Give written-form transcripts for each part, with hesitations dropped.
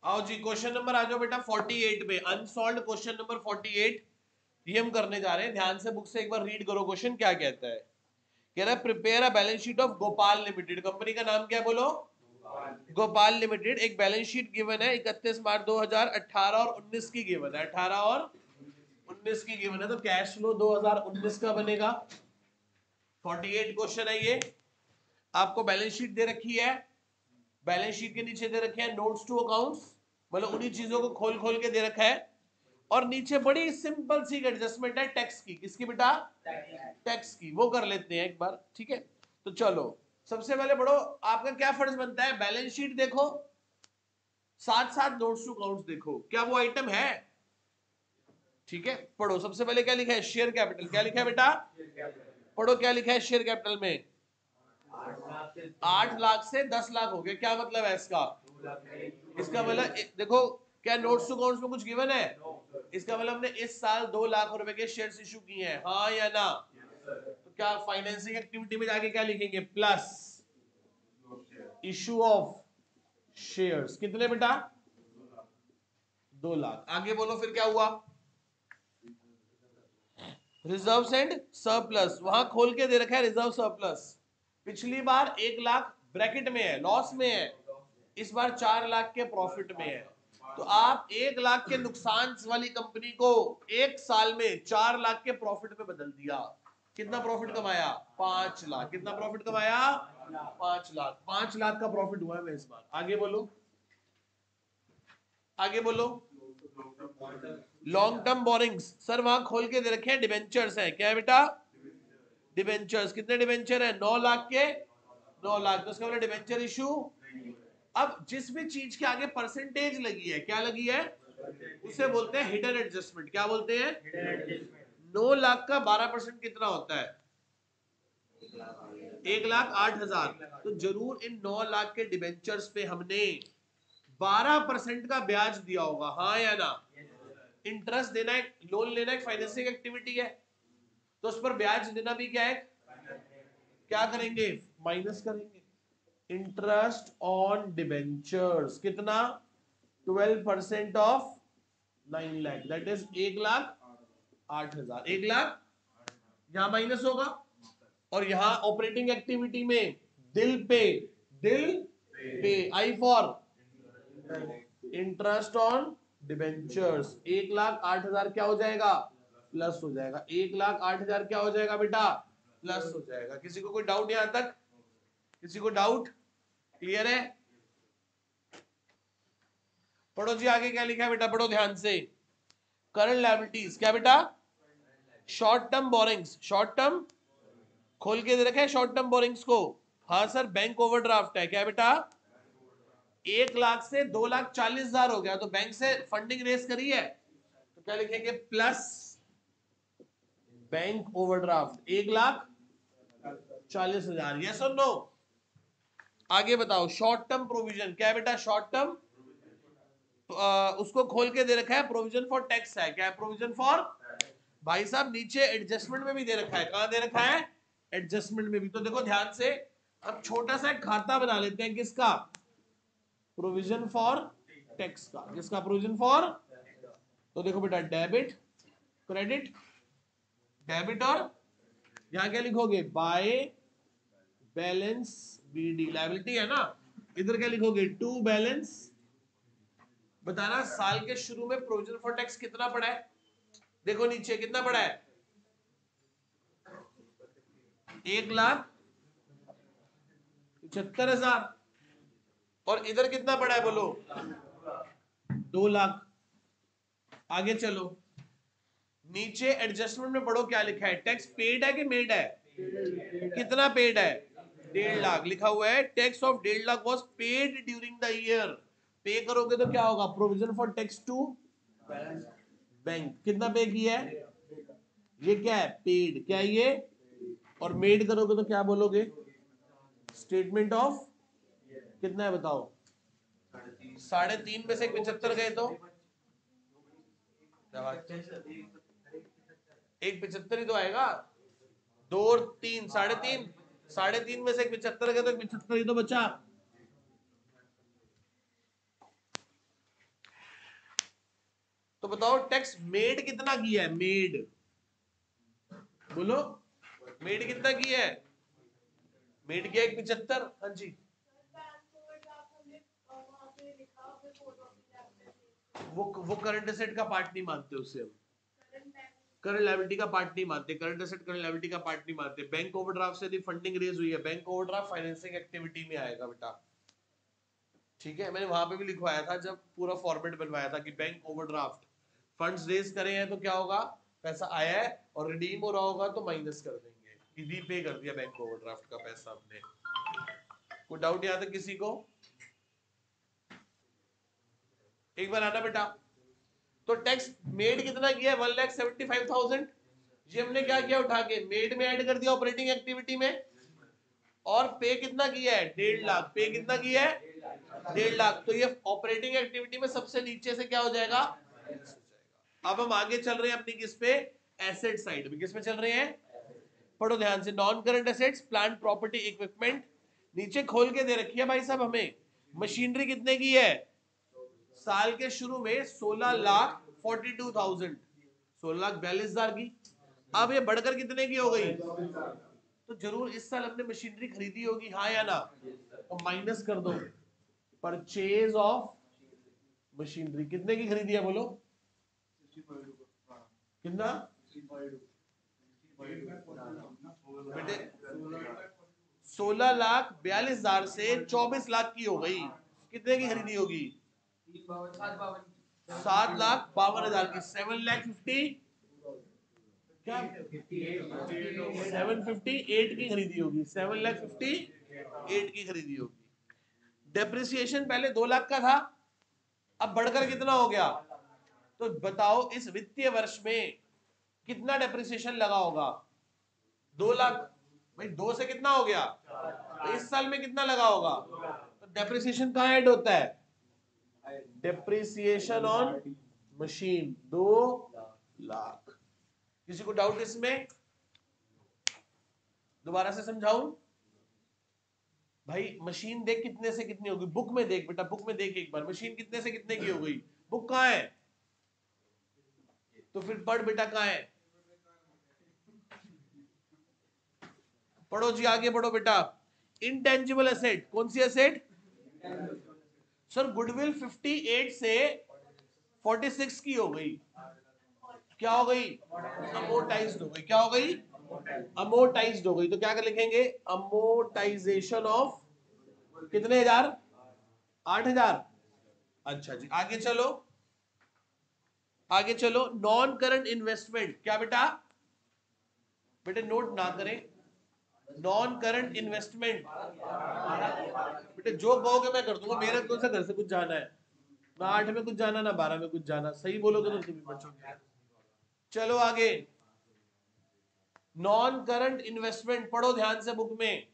आओ जी question number आ जाओ बेटा 48 पे, अनसॉल्व्ड क्वेश्चन नंबर 48 ये हम करने जा रहे हैं। ध्यान से बुक से एक बार रीड करो क्वेश्चन क्या कहता है। कह रहा है prepare a balance sheet of Gopal limited. Company का नाम क्या है बोलो? गोपाल लिमिटेड। एक बैलेंस शीट गिवन है 31 मार्च 2018 और 19 की गिवन है, 18 और 19 की गिवन है, तो कैश फ्लो 2019 का बनेगा। 48 क्वेश्चन है ये। आपको बैलेंस शीट दे रखी है, बैलेंस शीट के नीचे दे रखे हैं नोट्स टू अकाउंट्स, मतलब उन्हीं चीजों को खोल खोल के दे रखा है। और नीचे बड़ी सिंपल सी एडजस्टमेंट है टैक्स की। किसकी बेटा? टैक्स की। वो कर लेते हैं एक बार, ठीक है। तो चलो सबसे पहले पढ़ो, आपका क्या फर्ज बनता है? बैलेंस शीट देखो, साथ साथ नोट्स टू अकाउंट्स देखो, क्या वो आइटम है? ठीक है, पढ़ो। सबसे पहले क्या लिखा है? Share capital. क्या लिखा है बेटा? पढ़ो क्या लिखा है शेयर कैपिटल में? 8 लाख से 10 लाख हो गए। क्या मतलब है इसका? इसका मतलब देखो, क्या नोट्स टू अकाउंट्स में कुछ गिवन है? इसका मतलब हमने इस साल 2 लाख रुपए के शेयर्स इशू किए हैं, हाँ या ना? तो क्या फाइनेंसिंग एक्टिविटी में जाके क्या लिखेंगे? Plus issue of shares. कितने बेटा? 2 लाख। आगे बोलो फिर क्या हुआ? रिजर्व्स एंड सरप्लस, वहां खोल के दे रखा है रिजर्व सरप्लस। पिछली बार 1 लाख ब्रैकेट में है, लॉस में है, इस बार 4 लाख के प्रॉफिट में है। तो आप 1 लाख के नुकसान वाली कंपनी को एक साल में 4 लाख के प्रॉफिट में बदल दिया। कितना प्रॉफिट कमाया? 5 लाख। कितना प्रॉफिट कमाया? 5 लाख। 5 लाख का प्रॉफिट हुआ है इस बार। आगे बोलो, आगे बोलो। लॉन्ग टर्म बोरिंग्स, सर वहां खोल के दे रखे हैं डिबेंचर्स है। क्या है बेटा? डिबेंचर्स। कितने डिबेंचर है? 9 लाख के 9 लाख। तो उसका मतलब डिबेंचर इशू। अब जिस भी चीज के आगे परसेंटेज लगी है, क्या लगी है, उसे बोलते हैं हिडन एडजस्टमेंट। क्या बोलते हैं? 9 लाख का 12% कितना होता है? 1,08,000। तो जरूर इन 9 लाख के डिबेंचर्स पे हमने 12% का ब्याज दिया होगा, हाँ या ना? इंटरेस्ट देना है, लोन लेना एक फाइनेंसिंग एक्टिविटी है, तो उस पर ब्याज देना भी क्या है? क्या करेंगे? माइनस करेंगे। इंटरेस्ट ऑन डिबेंचर्स कितना? 12% of 9 lakh, that is 1,08,000। 1 lakh यहां माइनस होगा, और यहां ऑपरेटिंग एक्टिविटी में दिल पे, दिल पे, I for interest on debentures, 1,08,000 क्या हो जाएगा? प्लस हो जाएगा। 1,08,000 क्या हो जाएगा बेटा? प्लस हो जाएगा। किसी को कोई डाउट यहां तक? किसी को डाउट? क्लियर है? पढ़ो जी आगे क्या लिखा है बेटा, पढ़ो ध्यान से। करंट लायबिलिटीज, क्या बेटा? Short term borrowings. Short term खोल के दे रखे हैं शॉर्ट टर्म बोरिंग्स को। हाँ सर, बैंक ओवरड्राफ्ट है। क्या बेटा? 1 लाख से 2,40,000 हो गया, तो बैंक से फंडिंग रेस करी है, तो क्या लिखेंगे? Plus bank overdraft 1,40,000। यस और नो? आगे बताओ। शॉर्ट टर्म प्रोविजन, क्या है बेटा? शॉर्ट टर्म उसको खोल के दे रखा है प्रोविजन फॉर टैक्स है। क्या है? Provision for. भाई साहब नीचे एडजस्टमेंट में भी दे रखा है। कहां दे रखा है? एडजस्टमेंट में भी। तो देखो ध्यान से, अब छोटा सा एक खाता बना लेते हैं। किसका? प्रोविजन फॉर टैक्स का। किसका? Provision for. तो देखो बेटा, डेबिट, क्रेडिट, डेबिट, और यहां क्या लिखोगे? बाय बैलेंस बीडी, लायबिलिटी है ना। इधर क्या लिखोगे? To balance. बताना साल के शुरू में प्रोविजन फॉर टैक्स कितना पड़ा है? देखो नीचे कितना पड़ा है? 1,75,000। और इधर कितना पड़ा है बोलो? 2 लाख। आगे चलो, नीचे एडजस्टमेंट में पढ़ो क्या लिखा है? टैक्स पेड है कि मेड है? कितना पेड है? 1.5 लाख लिखा हुआ है। Tax of 1.5 lakh was paid during the year. Pay करोगे तो क्या होगा? Provision for tax to bank. कितना पे किया है? ये क्या है? पेड। क्या है ये? और मेड करोगे तो क्या बोलोगे? Statement of. कितना है बताओ? 3.5 में से 75 गए तो एक 75 ही तो आएगा। 2 और 3 3.5, 3.5 में से 75 गए तो 75 ही तो बचा। तो बताओ टैक्स मेड कितना किया है, मेड बोलो, मेड कितना किया है, मेड किया 75। हाँ जी, वो करंट एसेट का पार्ट नहीं मानते उसे हम, करंट लायबिलिटी का पार्ट नहीं मानते, करंट एसेट करंट लायबिलिटी का पार्ट नहीं मानते। बैंक ओवरड्राफ्ट से यदि फंडिंग रेज हुई है, बैंक ओवरड्राफ्ट फाइनेंसिंग एक्टिविटी में आएगा बेटा, ठीक है। मैंने वहां पे भी लिखवाया था जब पूरा फॉर्मेट बनवाया था कि बैंक ओवरड्राफ्ट फंड्स रेज करे हैं तो क्या होगा, पैसा आया है और रिडीम हो रहा होगा तो माइनस कर देंगे, रीपे कर दिया बैंक ओवरड्राफ्ट का पैसा हमने। कोई डाउट यहाँ तक किसी को? एक बार आना बेटा। तो टैक्स मेड कितना किया है, 1,75,000। ये हमने क्या किया, उठा के मेड में ऐड कर दिया ऑपरेटिंग एक्टिविटी में। और पे कितना किया है, 1.5 लाख। पे कितना किया है, 1.5 लाख। तो ये ऑपरेटिंग एक्टिविटी में सबसे नीचे से क्या हो जाएगा। अब हम आगे चल रहे हैं अपनी किस पे, एसेट साइड में। किस में चल रहे हैं, पढ़ो ध्यान से। Non current assets, plant property equipment. नीचे खोल के दे रखी है भाई साहब हमें, मशीनरी कितने की है, साल के शुरू में 16,42,000, 16,42,000 की। अब ये बढ़कर कितने की हो गई, तो जरूर इस साल हमने मशीनरी खरीदी होगी, हाँ या ना, तो माइनस कर दो परचेज ऑफ मशीनरी। कितने की खरीदी है बोलो, कितना बेटे, 16,42,000 से 24 लाख की हो गई। कितने की खरीदी होगी, 7,52,000 की। 7,50,000 क्या 758 की खरीदी होगी, 7,58,000 की खरीदी होगी। डेप्रिसिएशन पहले 2 लाख का था, अब बढ़कर कितना हो गया। तो बताओ इस वित्तीय वर्ष में कितना डेप्रिसिएशन लगा होगा, 2 लाख। भाई 2 से कितना हो गया, तो इस साल में कितना लगा होगा। तो डेप्रिसिएशन कहाँ ऐड होता है, डेप्रिसिएशन ऑन मशीन 2 लाख। किसी को डाउट इसमें, दोबारा से समझाऊं भाई। मशीन देख कितने से कितनी होगी, बुक में देख बेटा, बुक में देख एक बार, मशीन कितने से कितने की हो गई, बुक कहाँ है, तो फिर पढ़ बेटा कहाँ है, पढ़ो जी, आगे पढ़ो बेटा। इंटेंजिबल एसेट, कौन सी एसेट सर, गुडविल 58 से 46 की हो गई, क्या हो गई, अमोर्टाइज्ड हो गई। क्या हो गई, अमोर्टाइज्ड हो गई। तो क्या कर लिखेंगे, अमोर्टाइजेशन ऑफ कितने हजार, 8,000। अच्छा जी, आगे चलो, आगे चलो। नॉन करंट इन्वेस्टमेंट, क्या बेटा, बेटे नोट ना करें, नॉन करंट इन्वेस्टमेंट। बेटे जो कहोगे मैं कर दूंगा, मेरा कौन सा घर से कुछ जाना है, ना 8 में कुछ जाना, ना 12 में कुछ जाना। सही बोलोगे तो तुम बचोगे। चलो आगे, नॉन करंट इन्वेस्टमेंट, पढ़ो ध्यान से बुक में।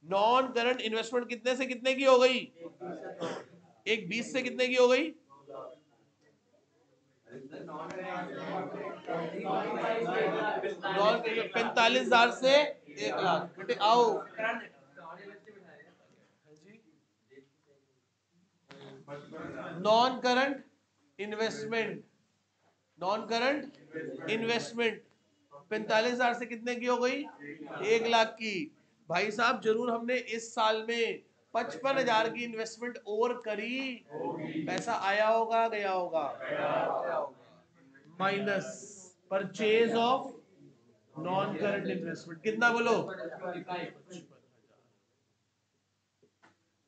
नॉन करंट इन्वेस्टमेंट कितने से कितने की हो गई, एक 20 से कितने की हो गई, नॉन 45,000 से 1 लाख। बेटे आओ, non current investment, non current investment 45,000 से कितने की हो गई, 1 लाख की। भाई साहब जरूर हमने इस साल में 55,000 की इन्वेस्टमेंट और करी, पैसा आया होगा गया होगा, minus purchase of non current investment. कितना बोलो,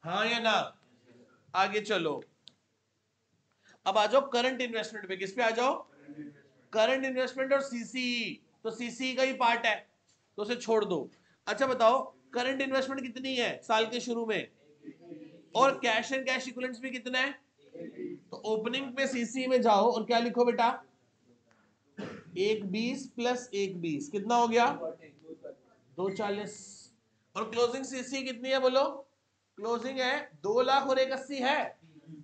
हाँ या ना। आगे चलो, अब आ जाओ करंट इन्वेस्टमेंट पे। किस पे आ जाओ, करंट इन्वेस्टमेंट और सीसीई। तो सीसीई का ही पार्ट है तो उसे छोड़ दो। अच्छा बताओ करंट इन्वेस्टमेंट कितनी है साल के शुरू में, और कैश एंड कैश इक्विवेलेंट्स भी कितना है। तो ओपनिंग पे सीसी में जाओ और क्या लिखो बेटा, 1,20 प्लस 1,20 कितना हो गया, 2,40। और क्लोजिंग सीसी कितनी है बोलो, क्लोजिंग है 2 लाख और 1,80 है।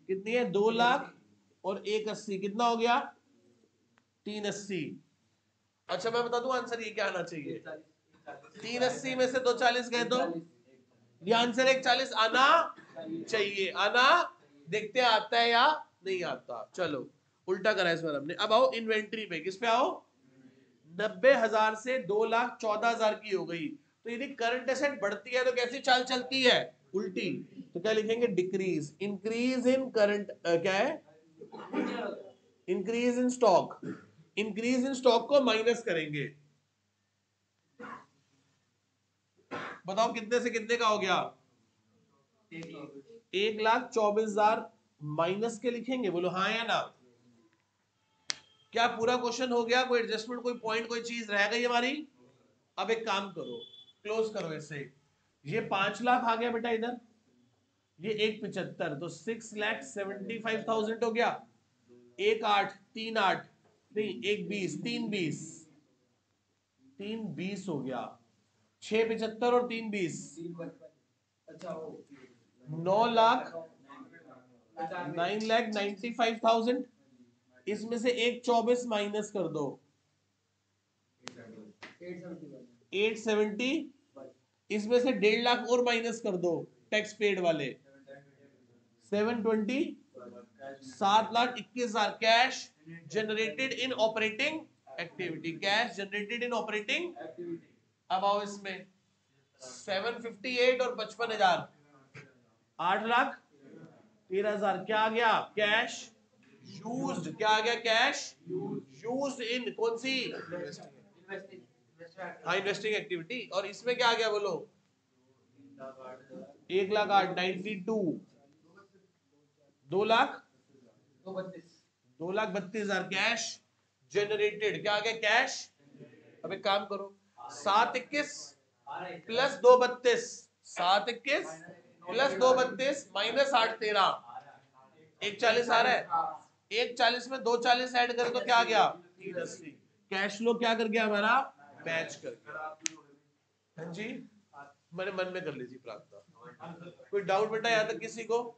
कितनी है, 2 लाख और 1,80, कितना हो गया, 3,80। अच्छा मैं बता दूं आंसर ये क्या आना चाहिए, 3,80 में से 2,40 गए तो ये आंसर 1,40 आना चाहिए। आना, देखते हैं आता है या नहीं आता। चलो उल्टा करा इस बार हमने। अब आओ इन्वेंट्री पे, किस पे आओ? 90,000 से 2,14,000 की हो गई। तो यदि करंट एसेट बढ़ती है तो कैसी चाल चलती है? उल्टी। तो क्या लिखेंगे? डिक्रीज। इंक्रीज इन करंट क्या है? Increase in stock. Increase in stock को माइनस करेंगे। बताओ कितने से कितने का हो गया? 1,24,000 माइनस के लिखेंगे। बोलो हाँ या ना? क्या पूरा क्वेश्चन हो गया? कोई एडजस्टमेंट, कोई पॉइंट, कोई चीज रह गई हमारी? अब एक काम करो, क्लोज करो इसे। ये 5 लाख आ गया बेटा इधर, ये 1,75, तो 6,75,000 हो गया। 1,8 3,8 नहीं 1,20 3,20 3,20 हो गया। 6,75 और 3,20 9,00,000 9,95,000। इसमें से 1,24 माइनस कर दो, 870। इसमें से 1,50,000 और माइनस कर दो, टैक्स पेड वाले 720। 7,21,000 cash generated in operating activity. Cash generated in operating. अब आओ इसमें 758 और 55,000 8,13,000 क्या आ गया? Cash used. क्या आ गया? कैश यूज्ड इन कौन सी? हाँ, इन्वेस्टिंग एक्टिविटी। और इसमें क्या आ गया बोलो? 1,08,92 2,32,000 कैश जनरेटेड। क्या आ गया? कैश। अब एक काम करो, 7,21 प्लस 2,32 7,21 प्लस 2,32 माइनस 8,13 1,40 आ रहा है। 1,40 में 2,40 ऐड करें तो क्या आ गया? 3,80। कैश फ्लो क्या कर गया हमारा? मैच कर गया। हाँ जी, मैंने मन में कर ली थी प्रार्थना। कोई डाउट बेटा यहाँ तक किसी को?